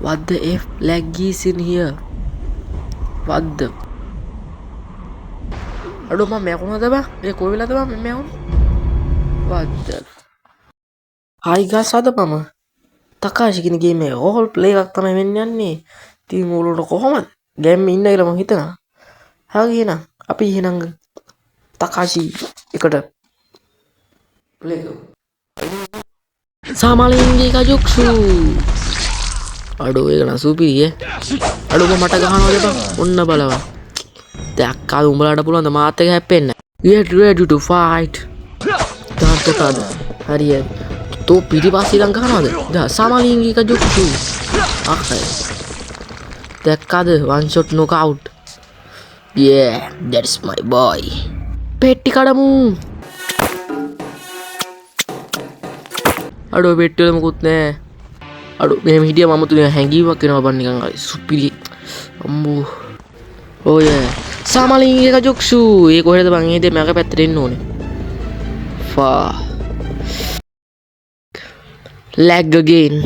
What the F lag is in here? What the? Aduh mah mewah tuh bang, kowe lah tuh bang mewah. What the? Hi guys, ada mama. Takashi කියන ගේම එක roll play එකක් තමයි වෙන්න යන්නේ. ඉතින් ඕගොල්ලෝ කොහොමද? Game එකේ ඉන්න කියලා මම හිතනවා. හරි එහෙනම් අපි එහෙනම් තකාෂි එකට ප්ලේ කරමු. සාමාලින්ගේ කජොක්සු. අඩෝ ඒක නම් සුපිරියේ. අඩෝ මට ගහනවද බං? ඔන්න බලවා. දැක්කද උඹලාට පුළුවන් ද මාත් එක හැප්පෙන්න. Get ready to fight. තාත්තට හරියට. तो පිටිපස්සේ ඉඳන් ගහනවද? දැන් සාමාලින්ගේ කජොක්සු. අක්කයි. දැක්කද one shot knockout. Yeah, that's my boy. පෙට්ටි කඩමු. අඩෝ පෙට්ටි වල මොකුත් නැහැ. අඩෝ මෙහෙම හිටියා මම තුනේ හැංගීමක් වෙනවා බන් නිකන් අර සුපිරි. අම්බෝ. ඔය සාමාලින්ගේ කජොක්සු. ඒ කොහෙද බං? ඒ දෙ මගේ පැත්තට එන්න ඕනේ. ෆා. Lag again.